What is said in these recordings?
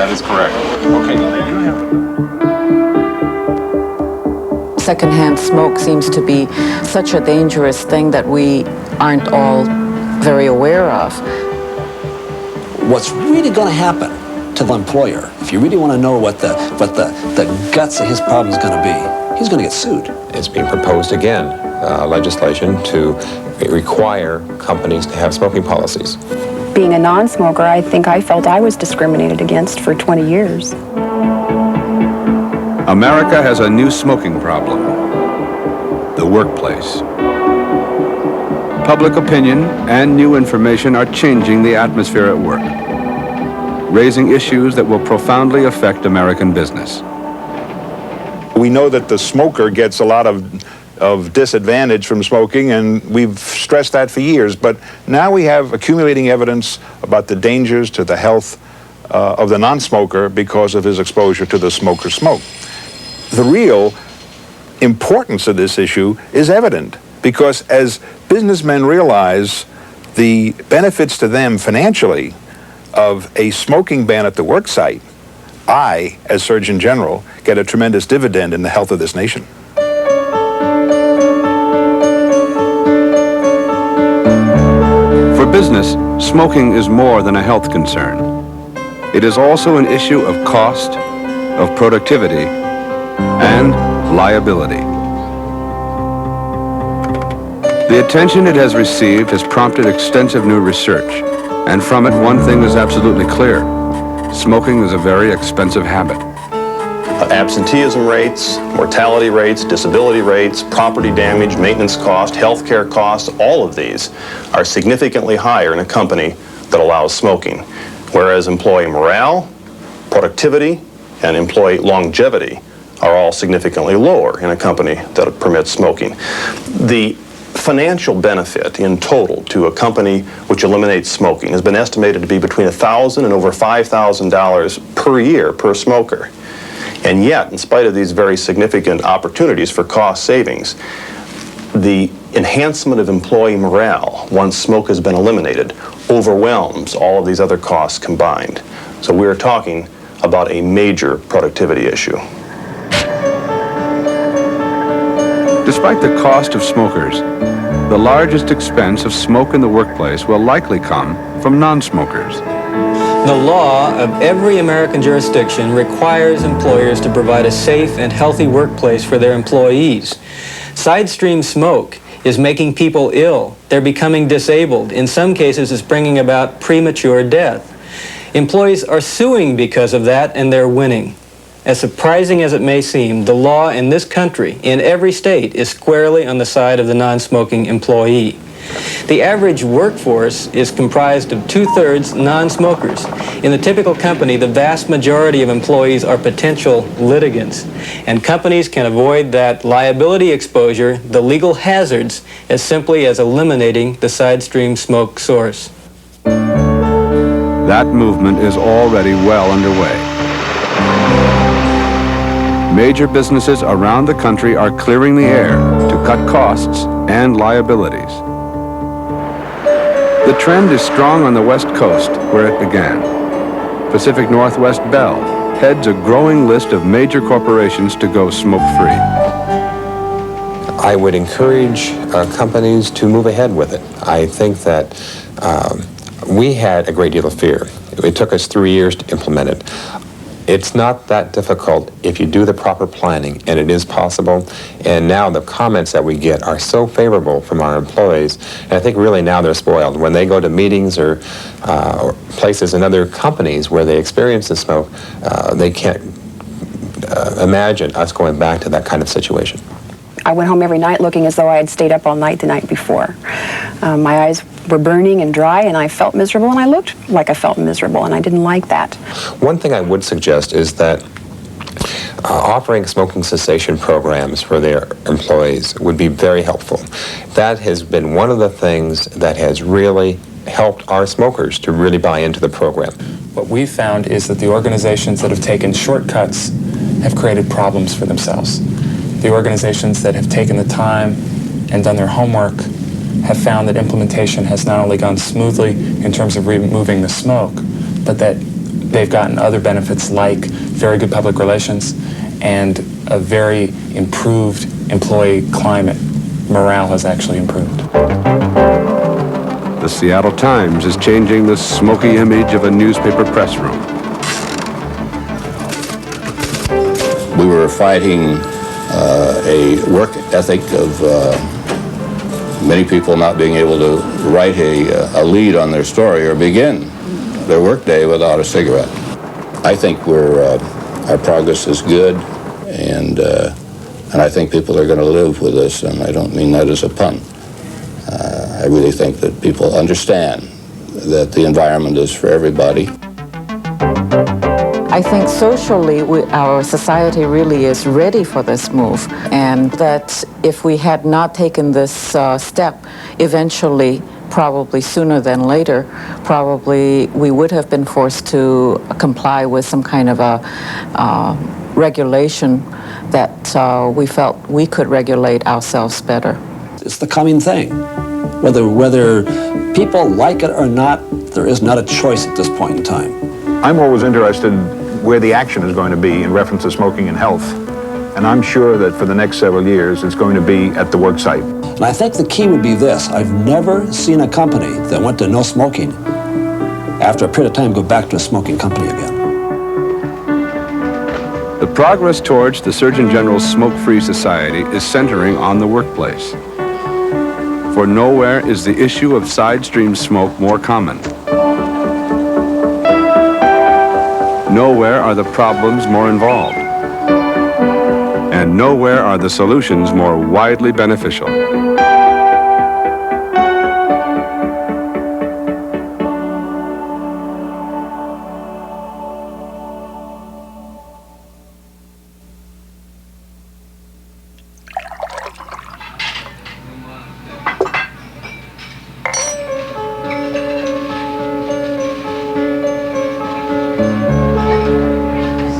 That is correct. Okay, now they do have... Secondhand smoke seems to be such a dangerous thing that we aren't all very aware of. What's really going to happen to the employer, if you really want to know what the guts of his problem is going to be, he's going to get sued. It's being proposed again, legislation to require companies to have smoking policies. Being a non-smoker, I think I felt I was discriminated against for 20 years. America has a new smoking problem: the workplace. Public opinion and new information are changing the atmosphere at work, raising issues that will profoundly affect American business. We know that the smoker gets a lot of disadvantage from smoking, and we've stressed that for years, but now we have accumulating evidence about the dangers to the health of the non-smoker because of his exposure to the smoker's smoke. The real importance of this issue is evident, because as businessmen realize the benefits to them financially of a smoking ban at the work site, I, as Surgeon General, get a tremendous dividend in the health of this nation. For business, smoking is more than a health concern. It is also an issue of cost, of productivity, and liability. The attention it has received has prompted extensive new research, and from it one thing is absolutely clear: smoking is a very expensive habit. Absenteeism rates, mortality rates, disability rates, property damage, maintenance cost, health care costs, all of these are significantly higher in a company that allows smoking, whereas employee morale, productivity, and employee longevity are all significantly lower in a company that permits smoking. The financial benefit in total to a company which eliminates smoking has been estimated to be between $1,000 and over $5,000 per year per smoker. And yet, in spite of these very significant opportunities for cost savings, the enhancement of employee morale, once smoke has been eliminated, overwhelms all of these other costs combined. So we're talking about a major productivity issue. Despite the cost of smokers, the largest expense of smoke in the workplace will likely come from non-smokers. The law of every American jurisdiction requires employers to provide a safe and healthy workplace for their employees. Side-stream smoke is making people ill. They're becoming disabled. In some cases, it's bringing about premature death. Employees are suing because of that, and they're winning. As surprising as it may seem, the law in this country, in every state, is squarely on the side of the non-smoking employee. The average workforce is comprised of 2/3 non-smokers. In the typical company, the vast majority of employees are potential litigants, and companies can avoid that liability exposure, the legal hazards, as simply as eliminating the side-stream smoke source. That movement is already well underway. Major businesses around the country are clearing the air to cut costs and liabilities. The trend is strong on the West Coast, where it began. Pacific Northwest Bell heads a growing list of major corporations to go smoke-free. I would encourage companies to move ahead with it. I think that we had a great deal of fear. It took us 3 years to implement it. It's not that difficult if you do the proper planning, and it is possible. And now the comments that we get are so favorable from our employees, and I think really now they're spoiled. When they go to meetings or places in other companies where they experience the smoke, they can't imagine us going back to that kind of situation. I went home every night looking as though I had stayed up all night the night before. My eyes were burning and dry, and I felt miserable, and I looked like I felt miserable, and I didn't like that. One thing I would suggest is that offering smoking cessation programs for their employees would be very helpful. That has been one of the things that has really helped our smokers to really buy into the program. What we've found is that the organizations that have taken shortcuts have created problems for themselves. The organizations that have taken the time and done their homework have found that implementation has not only gone smoothly in terms of removing the smoke, but that they've gotten other benefits like very good public relations and a very improved employee climate. Morale has actually improved. The Seattle Times is changing the smoky image of a newspaper press room. We were fighting a work ethic of many people not being able to write a lead on their story or begin their workday without a cigarette. I think our progress is good, and I think people are going to live with this, and I don't mean that as a pun. I really think that people understand that the environment is for everybody. I think socially, our society really is ready for this move, and that if we had not taken this step, eventually, probably sooner than later, probably we would have been forced to comply with some kind of a regulation that we felt we could regulate ourselves better. It's the coming thing. Whether people like it or not, there is not a choice at this point in time. I'm always interested where the action is going to be in reference to smoking and health. And I'm sure that for the next several years, it's going to be at the work site. And I think the key would be this. I've never seen a company that went to no smoking after a period of time go back to a smoking company again. The progress towards the Surgeon General's smoke-free society is centering on the workplace. For nowhere is the issue of side stream smoke more common. Nowhere are the problems more involved. And nowhere are the solutions more widely beneficial.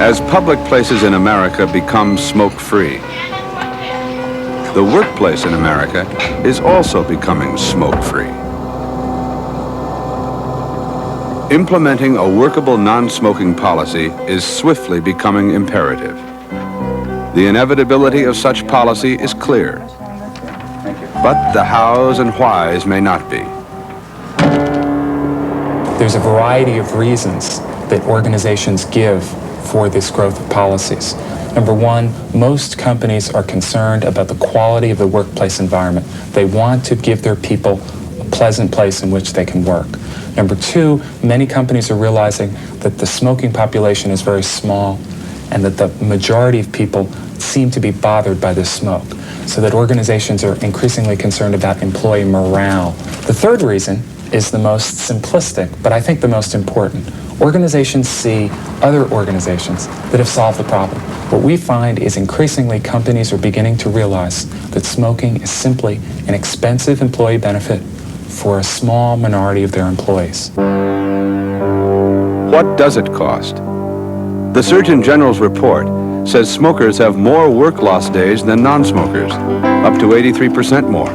As public places in America become smoke-free, the workplace in America is also becoming smoke-free. Implementing a workable non-smoking policy is swiftly becoming imperative. The inevitability of such policy is clear, but the hows and whys may not be. There's a variety of reasons that organizations give for this growth of policies. Number one, most companies are concerned about the quality of the workplace environment. They want to give their people a pleasant place in which they can work. Number two, many companies are realizing that the smoking population is very small and that the majority of people seem to be bothered by this smoke, so that organizations are increasingly concerned about employee morale. The third reason is the most simplistic, but I think the most important. Organizations see other organizations that have solved the problem. What we find is increasingly companies are beginning to realize that smoking is simply an expensive employee benefit for a small minority of their employees. What does it cost? The Surgeon General's report says smokers have more work loss days than non-smokers, up to 83% more.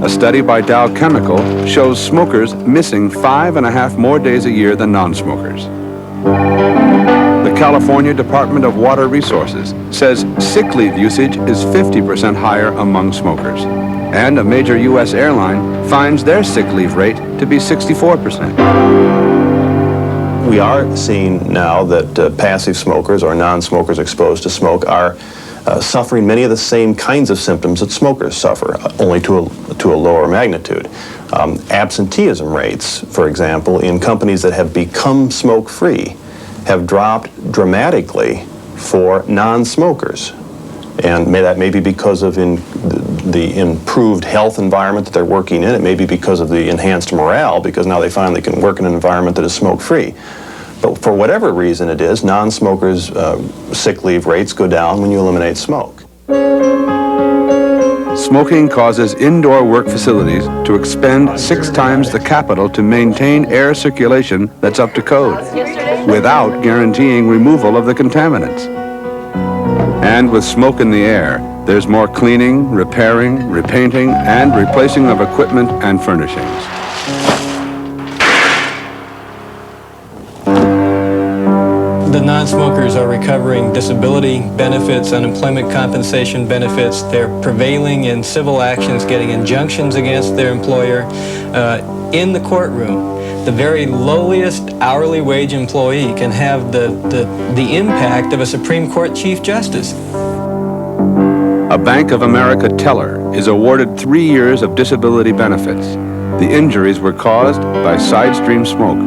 A study by Dow Chemical shows smokers missing 5.5 more days a year than non-smokers. The California Department of Water Resources says sick leave usage is 50% higher among smokers. And a major U.S. airline finds their sick leave rate to be 64%. We are seeing now that passive smokers or non-smokers exposed to smoke are suffering many of the same kinds of symptoms that smokers suffer, only to a lower magnitude. Absenteeism rates, for example, in companies that have become smoke-free have dropped dramatically for non-smokers. And that may be because of the improved health environment that they're working in. It may be because of the enhanced morale, because now they finally can work in an environment that is smoke-free. But for whatever reason it is, non-smokers' sick leave rates go down when you eliminate smoke. Smoking causes indoor work facilities to expend 6 times the capital to maintain air circulation that's up to code, without guaranteeing removal of the contaminants. And with smoke in the air, there's more cleaning, repairing, repainting, and replacing of equipment and furnishings. non-smokers are recovering disability benefits, unemployment compensation benefits. They're prevailing in civil actions, getting injunctions against their employer. In the courtroom, the very lowliest hourly wage employee can have the impact of a Supreme Court Chief Justice. A Bank of America teller is awarded 3 years of disability benefits. The injuries were caused by side stream smoke.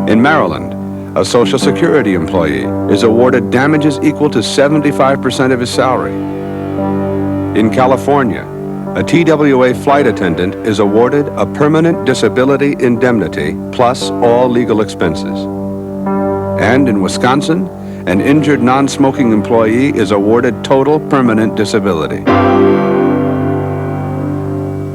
In Maryland, a Social Security employee is awarded damages equal to 75% of his salary. In California, a TWA flight attendant is awarded a permanent disability indemnity plus all legal expenses. And in Wisconsin, an injured non-smoking employee is awarded total permanent disability.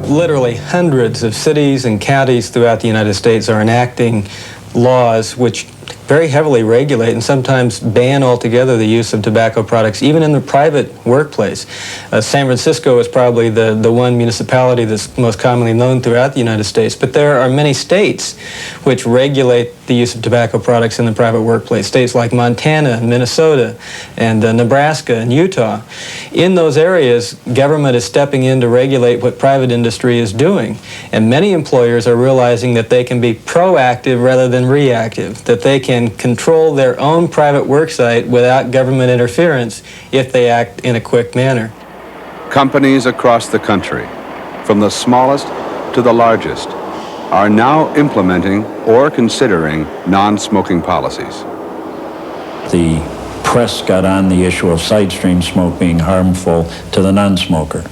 Literally hundreds of cities and counties throughout the United States are enacting laws which very heavily regulate and sometimes ban altogether the use of tobacco products, even in the private workplace. San Francisco is probably the one municipality that's most commonly known throughout the United States, but there are many states which regulate the use of tobacco products in the private workplace. States like Montana, Minnesota, and Nebraska and Utah. In those areas, government is stepping in to regulate what private industry is doing, and many employers are realizing that they can be proactive rather than reactive, that they can control their own private worksite without government interference if they act in a quick manner. Companies across the country, from the smallest to the largest, are now implementing or considering non-smoking policies. The press got on the issue of side stream smoke being harmful to the non-smoker.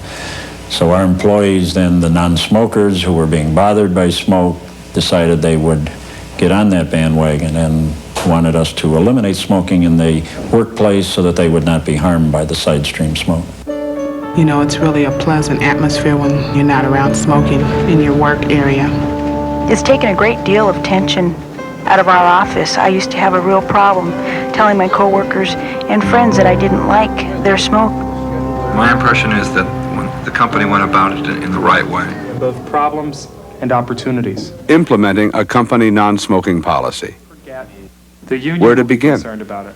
So our employees, then the non-smokers who were being bothered by smoke, decided they would get on that bandwagon and wanted us to eliminate smoking in the workplace so that they would not be harmed by the side stream smoke. You know, it's really a pleasant atmosphere when you're not around smoking in your work area. It's taken a great deal of tension out of our office. I used to have a real problem telling my coworkers and friends that I didn't like their smoke. My impression is that when the company went about it in the right way. Both problems and opportunities. Implementing a company non-smoking policy. The union Where to begin? concerned about it.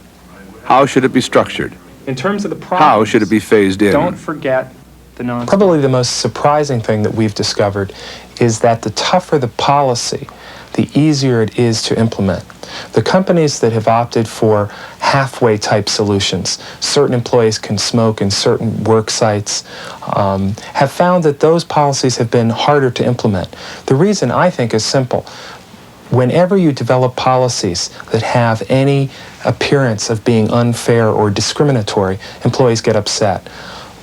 How should it be structured? In terms of the problems, How should it be phased in? don't forget the non. Probably the most surprising thing that we've discovered is that the tougher the policy, the easier it is to implement. The companies that have opted for halfway type solutions, certain employees can smoke in certain work sites, have found that those policies have been harder to implement. The reason, I think, is simple. Whenever you develop policies that have any appearance of being unfair or discriminatory, employees get upset.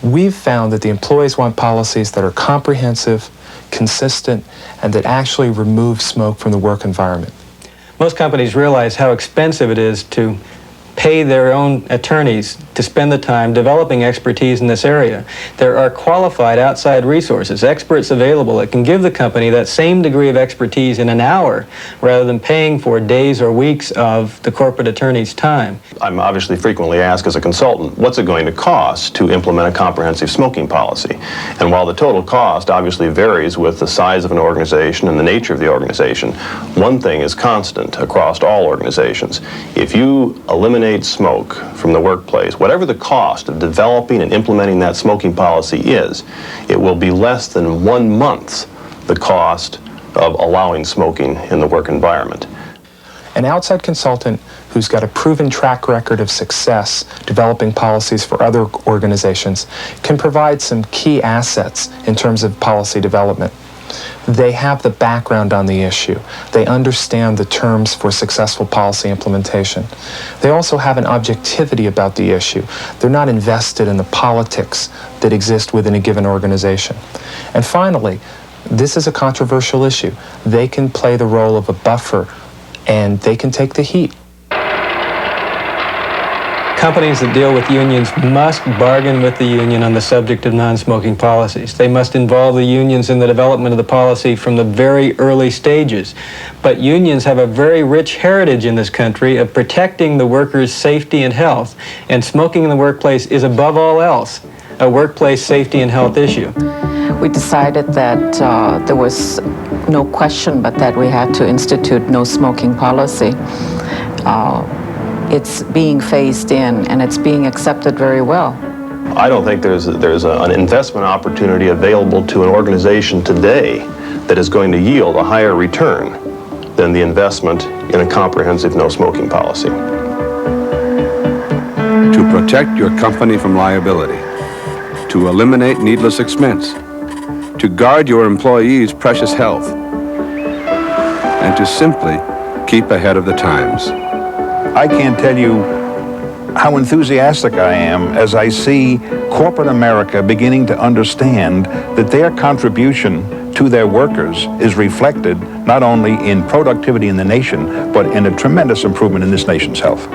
We've found that the employees want policies that are comprehensive, consistent, and that actually remove smoke from the work environment. Most companies realize how expensive it is to pay their own attorneys to spend the time developing expertise in this area. There are qualified outside resources, experts available that can give the company that same degree of expertise in an hour rather than paying for days or weeks of the corporate attorney's time. I'm obviously frequently asked as a consultant, what's it going to cost to implement a comprehensive smoking policy? And while the total cost obviously varies with the size of an organization and the nature of the organization, one thing is constant across all organizations. If you eliminate smoke from the workplace, whatever the cost of developing and implementing that smoking policy is, it will be less than 1 month the cost of allowing smoking in the work environment. An outside consultant who's got a proven track record of success developing policies for other organizations can provide some key assets in terms of policy development. They have the background on the issue. They understand the terms for successful policy implementation. They also have an objectivity about the issue. They're not invested in the politics that exist within a given organization. And finally, this is a controversial issue. They can play the role of a buffer and they can take the heat. Companies that deal with unions must bargain with the union on the subject of non-smoking policies. They must involve the unions in the development of the policy from the very early stages. But unions have a very rich heritage in this country of protecting the workers' safety and health, and smoking in the workplace is above all else a workplace safety and health issue. We decided that there was no question but that we had to institute no smoking policy. it's being phased in and it's being accepted very well. I don't think there's an investment opportunity available to an organization today that is going to yield a higher return than the investment in a comprehensive no smoking policy. To protect your company from liability, to eliminate needless expense, to guard your employees' precious health, and to simply keep ahead of the times. I can't tell you how enthusiastic I am as I see corporate America beginning to understand that their contribution to their workers is reflected not only in productivity in the nation, but in a tremendous improvement in this nation's health.